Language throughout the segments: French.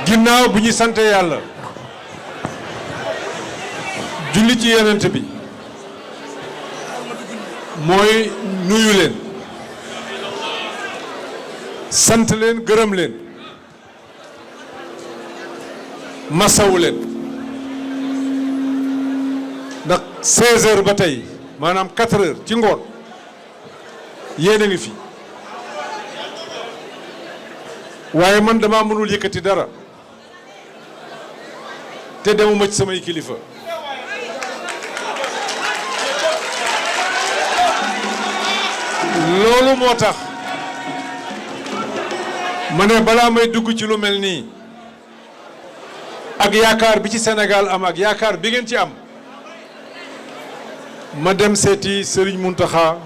ginnaaw bu ñu sante yàlla julli ci yonent bi mooy nuyu leen sant leen gërëm leen masawu leen ndax 16 heures ba tey maanaam 4 heures ci ngoon yéen a ngi fi waaye man dama mënul yëkkati dara te demuma ci samay kilifa loolu moo tax ma ne balaa may dugg ci lu mel nii ak yaakaar bi ci Sénégal am ak yaakaar bi ngeen ci am ma dem seeti Serigne Mountakha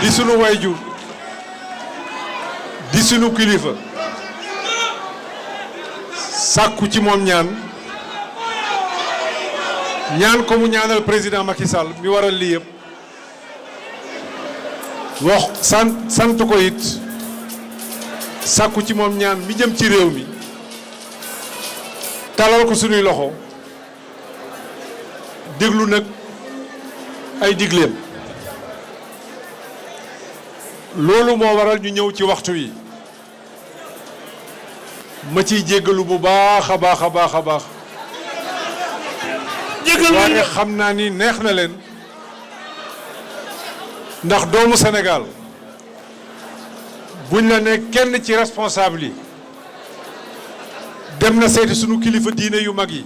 di sunu wayjur di sunu kilifa sàkku ci moom ñaan ko mu ñaanal président Macky Sall mi waral lii yëpp wax sant ko it sàkku ci moom ñaan mi jëm ci réew mi talal ko sunuy loxo déglu nag ay digleem loolu moo waral ñu ñëw ci waxtu wi ma ciy jéggalu bu baax a baax a baax a baax waaye xam naa ni neex na leen ndax doomu Sénégal buñ la ne kenn ci responsable yi dem na seeti sunu kilifa diine yu mag yi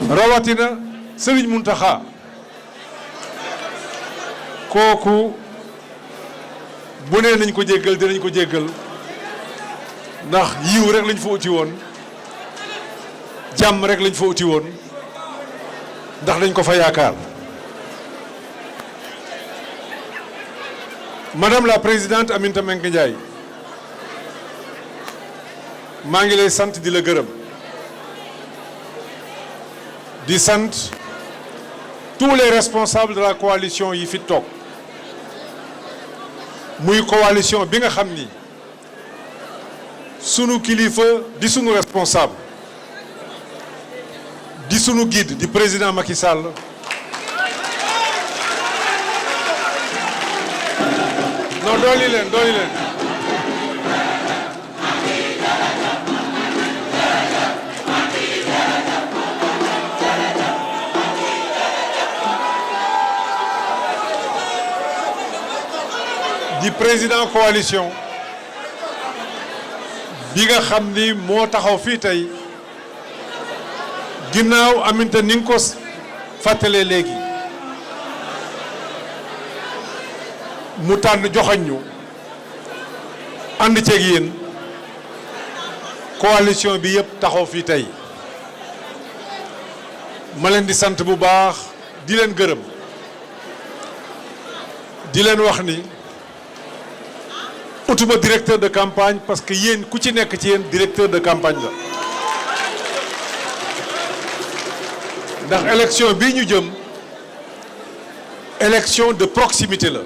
rawatina Serigne Mountakha kooku bu nee nañ ko jéggal dinañ ko jéggal ndax yiw rek lañ fa uti woon jàmm rek lañ fa uti woon ndax dañ ko fa yaakaar. Madame la présidente Aminata Mbengue Ndiaye maa ngi lay sant di la gërëm di sant tous les responsables de la coalition yi fi toog muy coalition bi nga xam ni sunu kilifa di sunu responsable di sunu guide di président Macky Sall non dooli leen di président coalition bi nga xam ni moo taxaw fii tey ginnaaw Aminata ni nga ko fàttalee léegi mu tànn joxañ ñu ànd ceeg yéen coalition bi yëpp taxaw fii tey ma leen di sant bu baax di leen gërëm di leen wax ni utuma directeur de campagne parce que yéen ku ci nekk ci yéen directeur de campagne la ndax élection bii ñu jëm élection de proximité la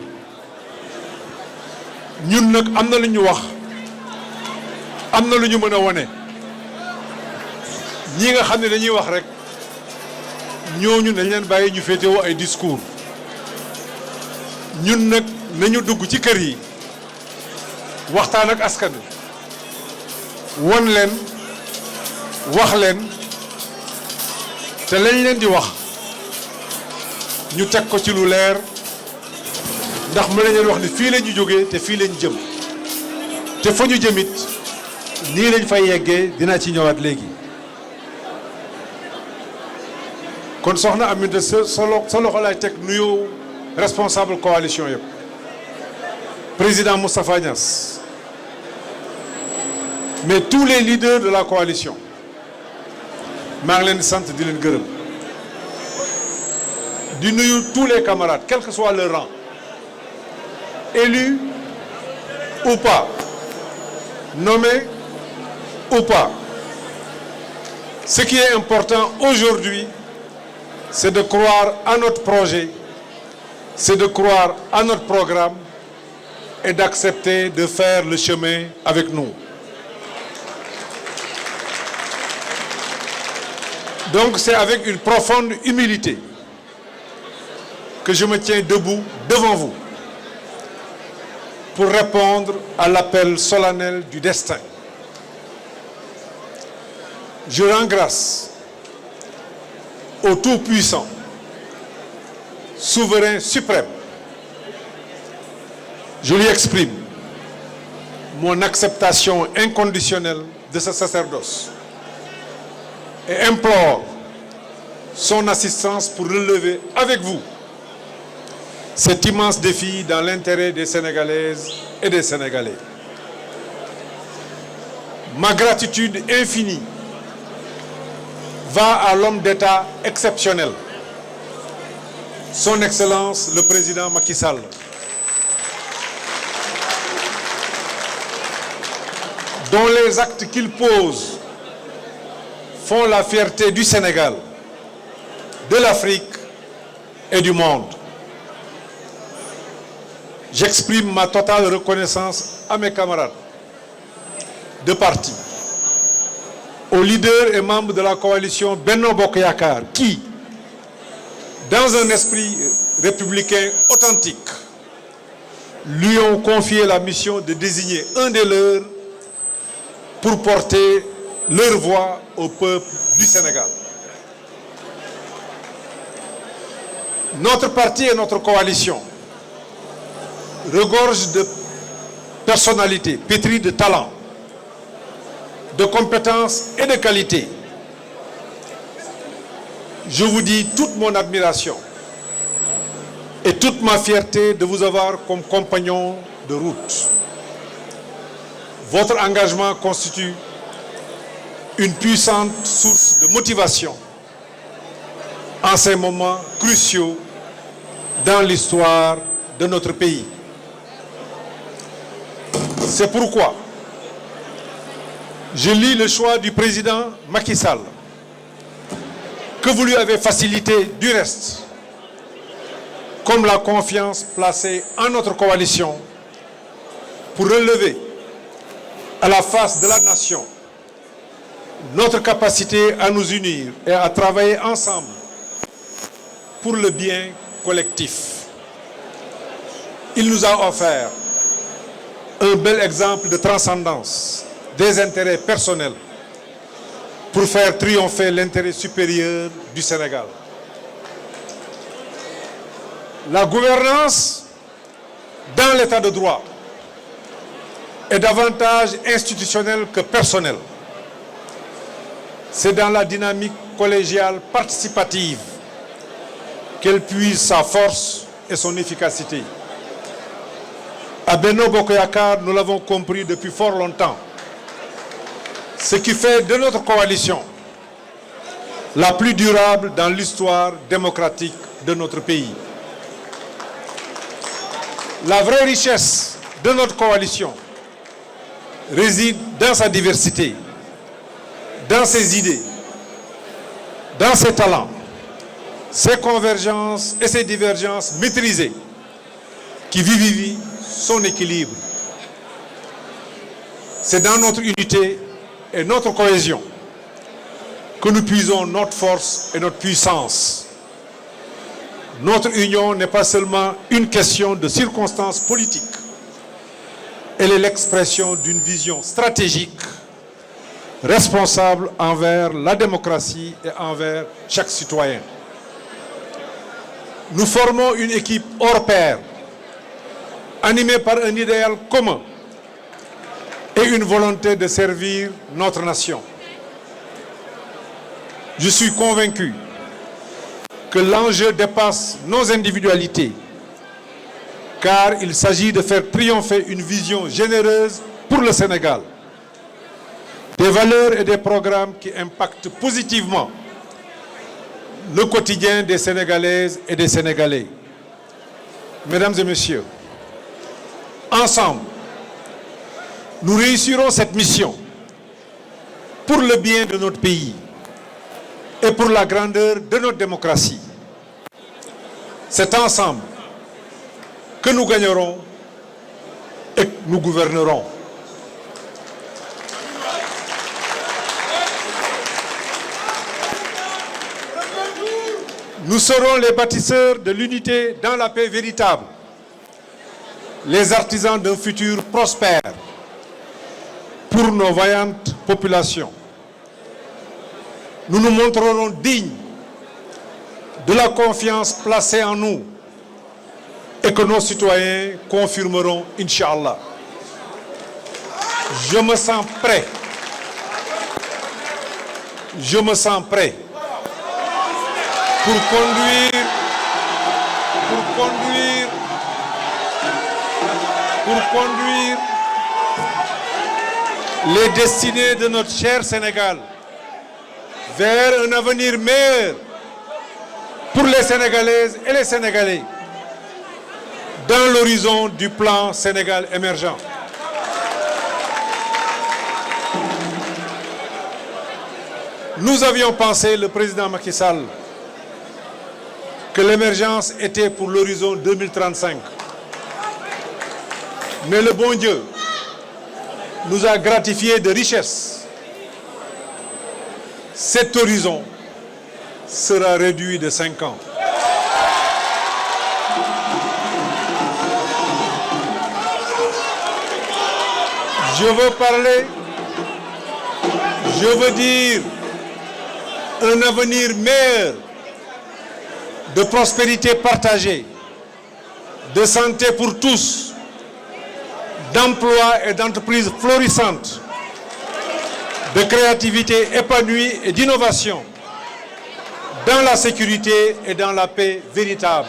ñun nag am na lu ñu wax am na lu ñu mën a wone ñi nga xam ne dañuy wax rek ñooñu nañ leen bàyyi ñu féetewoo ay discours ñun nag nañu dugg ci kër yi waxtaan ak askan wi won leen wax leen te lañ leen di wax ñu teg ko ci lu leer ndax mën nañu wax ni fii la ñu jógee te fii la ñu jëm te fa ñu jëmit nii lañ fay yeggee dinaa ci ñëwaat léegi kon soxna Aminata sa loxo laay teg nuyoo responsable coalition yëpp président Moustapha Niass mais tous les leaders de la coalition maa ngi leen di sant di leen gërëm di nuyu tous les camarades quel que soit leur rang élus ou pas nommés ou pas ce qui est important aujourd'hui c'est de croire à notre projet c'est de croire à notre programme et d'accepter de faire le chemin avec nous. Donc c'est avec une profonde humilité que je me tiens debout devant vous pour répondre à l'appel solennel du destin. Je rends grâce au Tout-Puissant, souverain suprême. Je lui exprime mon acceptation inconditionnelle de ce sacerdoce et implore son assistance pour relever avec vous cet immense défi dans l'intérêt des Sénégalaises et des Sénégalais. Ma gratitude infinie va à l'homme d'État exceptionnel, son Excellence le Président Macky Sall, dont les actes qu'il pose font la fierté du Sénégal, de l'Afrique et du monde. J'exprime ma totale reconnaissance à mes camarades de parti, aux leaders et membres de la coalition Benno Bokk Yakaar qui, dans un esprit républicain authentique, lui ont confié la mission de désigner un des leurs pour porter leur voix au peuple du Sénégal. Notre parti et notre coalition regorgent de personnalités pétries de talent, de compétences et de qualité. Je vous dis toute mon admiration et toute ma fierté de vous avoir comme compagnon de route. Votre engagement constitue une puissante source de motivation en ces moments cruciaux dans l'histoire de notre pays. C'est pourquoi je lis le choix du président Macky Sall, que vous lui avez facilité du reste, comme la confiance placée en notre coalition pour relever à la face de la nation notre capacité à nous unir et à travailler ensemble pour le bien collectif. Il nous a offert un bel exemple de transcendance des intérêts personnels pour faire triompher l'intérêt supérieur du Sénégal. La gouvernance dans l'état de droit est davantage institutionnelle que personnelle. C'est dans la dynamique collégiale participative qu'elle puise sa force et son efficacité. À Benno Bokk Yakaar, nous l'avons compris depuis fort longtemps. Ce qui fait de notre coalition la plus durable dans l'histoire démocratique de notre pays. La vraie richesse de notre coalition réside dans sa diversité, dans ses idées, dans ses talents, ses convergences et ses divergences maîtrisées qui vivifient son équilibre. C'est dans notre unité et notre cohésion que nous puisons notre force et notre puissance. Notre union n'est pas seulement une question de circonstances politiques. Elle est l'expression d'une vision stratégique, responsable envers la démocratie et envers chaque citoyen. Nous formons une équipe hors pair, animée par un idéal commun et une volonté de servir notre nation. Je suis convaincu que l'enjeu dépasse nos individualités, car il s'agit de faire triompher une vision généreuse pour le Sénégal, des valeurs et des programmes qui impactent positivement le quotidien des Sénégalaises et des Sénégalais. Mesdames et messieurs, ensemble, nous réussirons cette mission pour le bien de notre pays et pour la grandeur de notre démocratie. C'est ensemble que nous gagnerons et nous gouvernerons. Nous serons les bâtisseurs de l'unité dans la paix véritable, les artisans d'un futur prospère pour nos vaillantes populations. Nous nous montrerons dignes de la confiance placée en nous et que nos citoyens confirmeront, Inch'Allah. Je me sens prêt. Je me sens prêt pour conduire les destinées de notre cher Sénégal vers un avenir meilleur pour les Sénégalaises et les Sénégalais dans l'horizon du plan Sénégal émergent. Nous avions pensé, le président Macky Sall, que l'émergence était pour l'horizon 2035. Mais le bon Dieu nous a gratifiés de richesses. Cet horizon sera réduit de 5 ans. Je veux dire un avenir meilleur, de prospérité partagée, de santé pour tous, d'emplois et d'entreprises florissantes, de créativité épanouie et d'innovation, dans la sécurité et dans la paix véritable.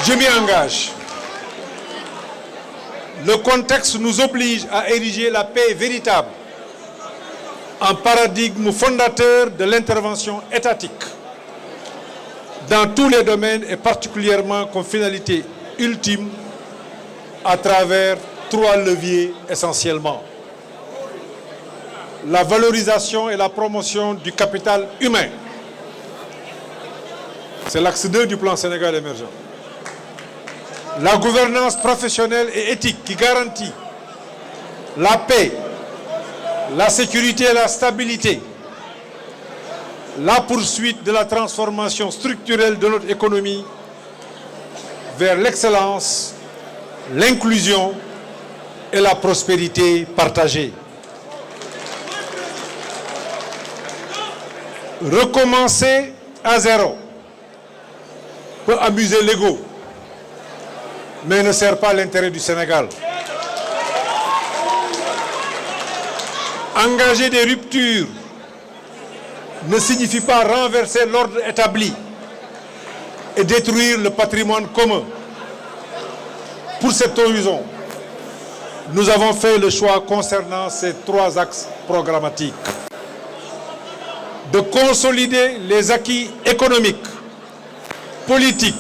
Je m'y engage. Le contexte nous oblige à ériger la paix véritable en paradigme fondateur de l'intervention étatique dans tous les domaines et particulièrement comme finalité ultime à travers 3 leviers essentiellement. La valorisation et la promotion du capital humain. C'est l'axe 2 du plan Sénégal émergent. La gouvernance professionnelle et éthique qui garantit la paix, la sécurité et la stabilité, la poursuite de la transformation structurelle de notre économie vers l'excellence, l'inclusion et la prospérité partagée. Recommencer à zéro peut amuser l'ego, mais ne sert pas l'intérêt du Sénégal. Engager des ruptures ne signifie pas renverser l'ordre établi et détruire le patrimoine commun. Pour cet horizon, nous avons fait le choix concernant ces 3 axes programmatiques. De consolider les acquis économiques, politiques,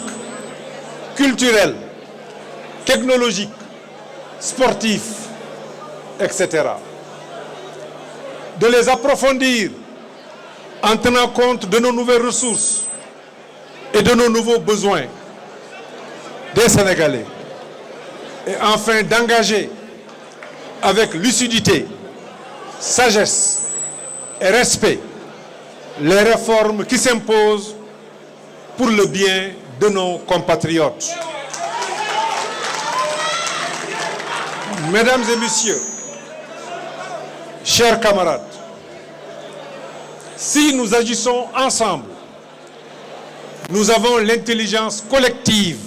culturels, technologiques, sportifs, etc. De les approfondir en tenant compte de nos nouvelles ressources et de nos nouveaux besoins des Sénégalais. Et enfin d'engager avec lucidité, sagesse et respect les réformes qui s'imposent pour le bien de nos compatriotes. Mesdames et messieurs, chers camarades, si nous agissons ensemble, nous avons l'intelligence collective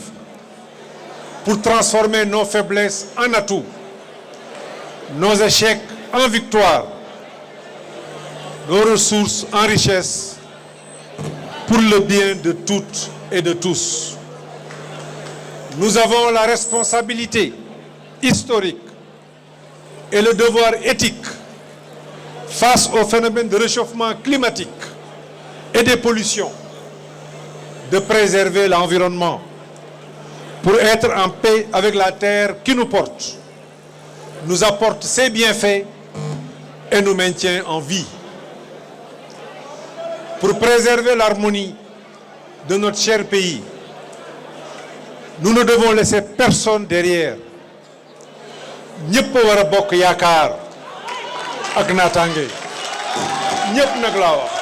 pour transformer nos faiblesses en atouts, nos échecs en victoires, nos ressources en richesses, pour le bien de toutes et de tous. Nous avons la responsabilité historique et le devoir éthique face au phénomène de réchauffement climatique et des pollutions, de préserver l'environnement pour être en paix avec la terre qui nous porte, nous apporte ses bienfaits et nous maintient en vie. Pour préserver l'harmonie de notre cher pays, nous ne devons laisser personne derrière ñëpp war a bokk yaakaar ak naataange ñëpp nag laa wax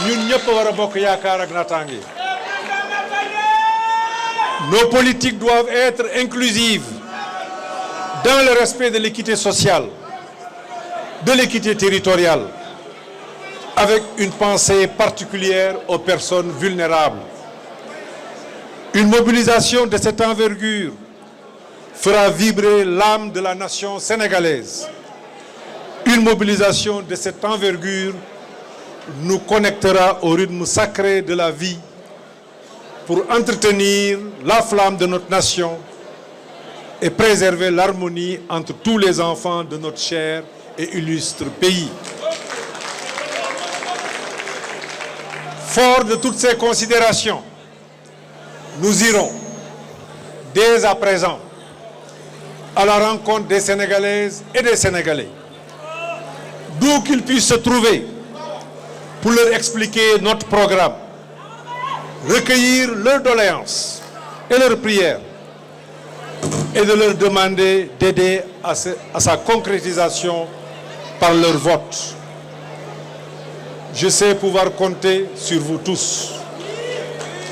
ñun ñëpp war a bokk yaakaar ak naataange. Nos politiques doivent être inclusives dans le respect de l'équité sociale, de l'équité territoriale, avec une pensée particulière aux personnes vulnérables. Une mobilisation de cette envergure fera vibrer l'âme de la nation sénégalaise. Une mobilisation de cette envergure nous connectera au rythme sacré de la vie pour entretenir la flamme de notre nation et préserver l'harmonie entre tous les enfants de notre cher et illustre pays. Fort de toutes ces considérations, nous irons dès à présent à la rencontre des Sénégalaises et des Sénégalais, d'où qu'ils puissent se trouver, pour leur expliquer notre programme, recueillir leurs doléances et leurs prières et de leur demander d'aider à sa concrétisation par leur vote. Je sais pouvoir compter sur vous tous.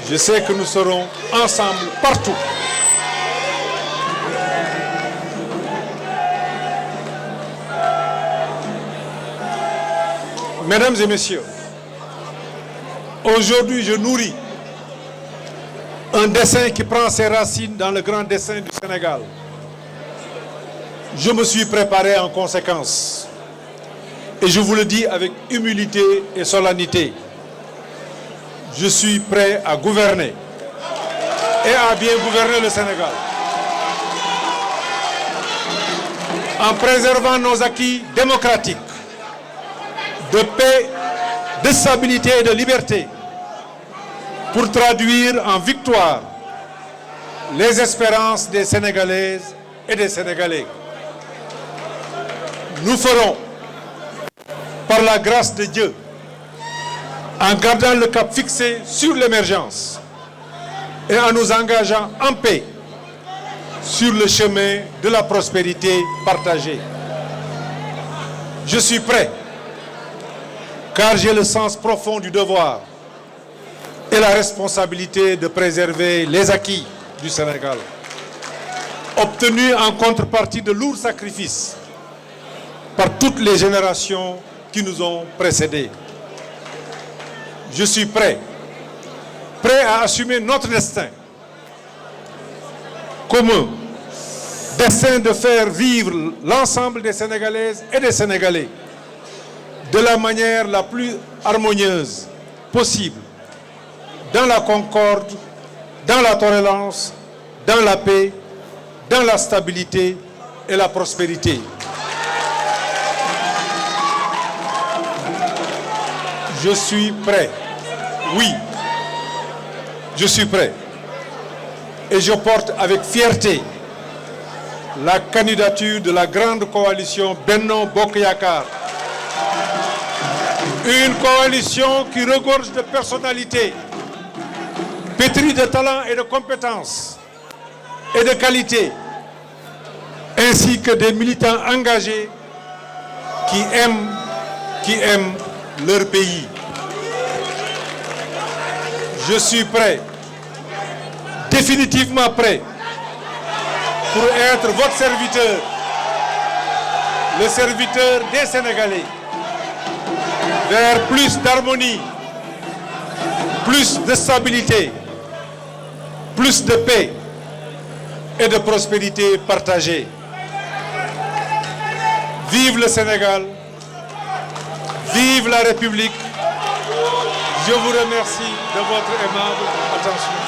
Je sais que nous serons ensemble partout. Mesdames et messieurs, aujourd'hui je nourris un dessein qui prend ses racines dans le grand dessein du Sénégal. Je me suis préparé en conséquence. Et je vous le dis avec humilité et solennité. Je suis prêt à gouverner et à bien gouverner le Sénégal. En préservant nos acquis démocratiques, de paix, de stabilité et de liberté, pour traduire en victoire les espérances des Sénégalaises et des Sénégalais. Nous ferons, par la grâce de Dieu, en gardant le cap fixé sur l'émergence et en nous engageant en paix sur le chemin de la prospérité partagée. Je suis prêt, car j'ai le sens profond du devoir et la responsabilité de préserver les acquis du Sénégal, obtenus en contrepartie de lourds sacrifices par toutes les générations qui nous ont précédés. Je suis prêt à assumer notre destin commun, destin de faire vivre l'ensemble des Sénégalaises et des Sénégalais de la manière la plus harmonieuse possible, dans la concorde, dans la tolérance, dans la paix, dans la stabilité et la prospérité. Je suis prêt. Oui, je suis prêt. Et je porte avec fierté la candidature de la grande coalition Benno Bokk Yakaar. Une coalition qui regorge de personnalités, pétrie de talent et de compétences et de qualité, ainsi que des militants engagés qui aiment leur pays. Je suis prêt, définitivement prêt, pour être votre serviteur, le serviteur des Sénégalais, vers plus d'harmonie, plus de stabilité, plus de paix et de prospérité partagée. Vive le Sénégal, vive la République. Je vous remercie de votre aimable attention.